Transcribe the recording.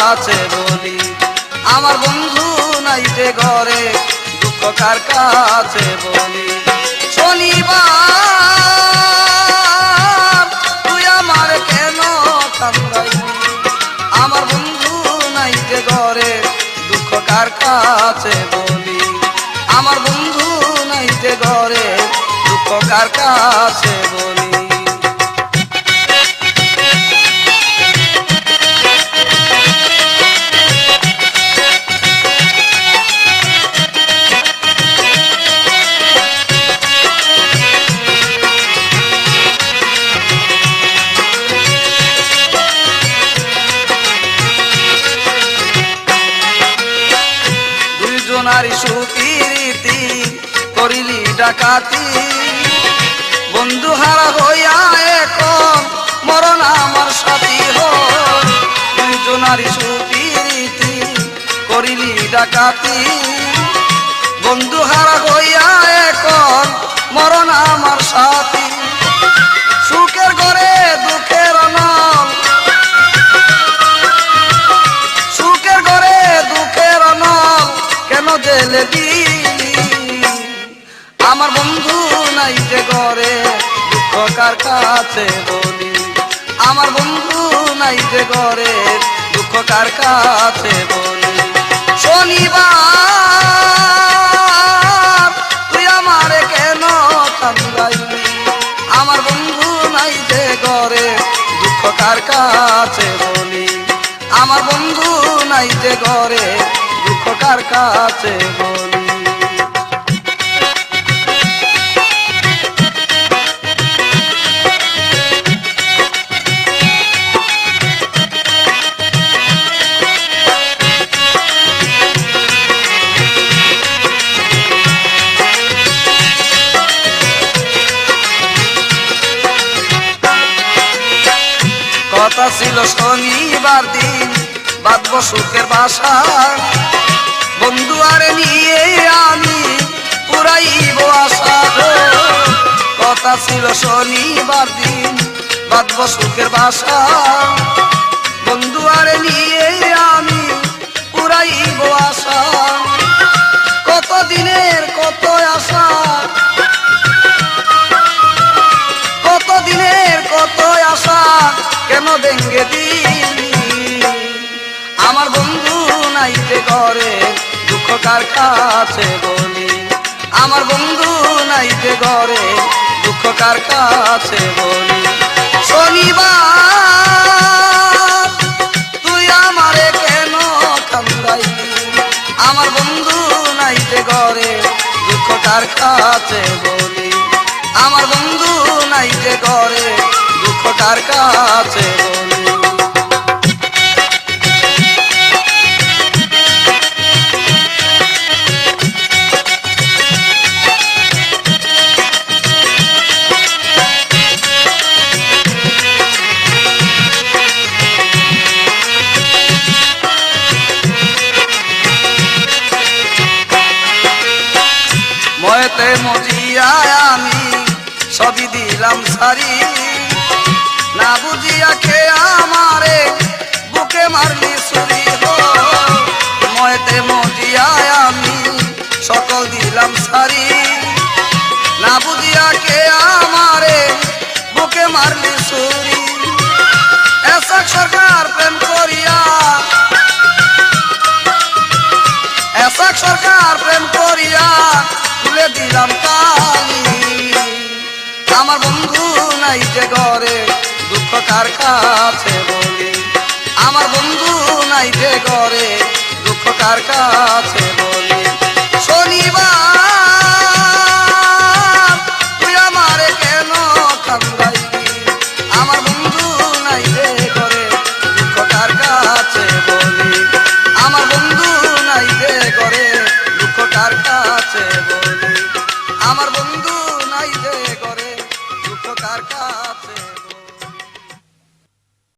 কাছে বলি, আমার বন্ধু নাই যে ঘরে দুঃখ কার কাছে বলি। শনিবার তুই আমার কেন কান্দাইলি, আমার বন্ধু নাই যে ঘরে দুঃখ কার কাছে বলি, আমার বন্ধু নাই যে ঘরে দুঃখ কার কাছে বলি। দুইজনারি সুপিরিতি করিলি ডাকাতি, বন্ধু হারা হইয়া এখন মরণ আমার সাথী হয়। দুইজনারি সুপিরিতি করিলি ডাকাতি, বন্ধু হারা হইয়া এখন মরণ আমার সাথী। সুখের ঘরে দুঃখের অনল, সুখের ঘরে দুঃখের অনল কেন জেলে দিলি, আমার বন্ধু নাই যে ঘরে দুঃখ কার কাছে বলি, আমার বন্ধু নাই যে ঘরে দুঃখ কার কাছে বলি। শনিবার তুই আমারে কেন কান্দাইলি, আমার বন্ধু নাই যে ঘরে দুঃখ কার কাছে বলি, আমার বন্ধু নাই যে ঘরে দুঃখ কার কাছে বলি। কথা ছিল শনিবার দিন বাঁধব সুখের বাসা, বন্ধু আরে নিয়ে আমি পুরাইব আশা। কথা ছিল শনিবার দিন বাঁধব সুখের বাসা, বন্ধু আরে নিয়ে আমি পুরাইব আশা। কত দিনের কত আশা, কত দিনের কত আশা কেন ভেঙ্গে দিলি, আমার বন্ধু নাই যে ঘরে দুঃখ কার কাছে বলি, আমার বন্ধু নাই যে ঘরে দুঃখ কার কাছে বলি। শনিবার তুই আমারে কেন কান্দাইলি, আমার বন্ধু নাই যে ঘরে দুঃখ কার কাছে বলি, আমার বন্ধু নাই যে ঘরে দুঃখ কার কাছে বলি। ময়েতে মজিয়া আমি সবই দিলাম সারি, না বুঝিয়া কে আমারে বুকে মারলি ছুরি। ময়েতে মজিয়া আমি সকল দিলাম সারি, না বুঝিয়া কে আমারে বুকে মারলি ছুরি। এসক সরকার প্রেম করিয়া, এসক সরকার প্রেম করিয়া তুলে দিলাম কালি, আমার বন্ধু নাই যে ঘরে দুঃখ কার কাছে বলি, আমার বন্ধু নাই যে ঘরে দুঃখ কার কাছে বলি। শনিবার তুই আমারে কেন কান্দাইলি, আমার বন্ধু নাই যে ঘরে দুঃখ কার কাছে বলি, আমার বন্ধু নাই যে ঘরে দুঃখ কার কাছে বলি, আমার বন্ধু নাই যে ঘরে দুঃখ কার কাছে।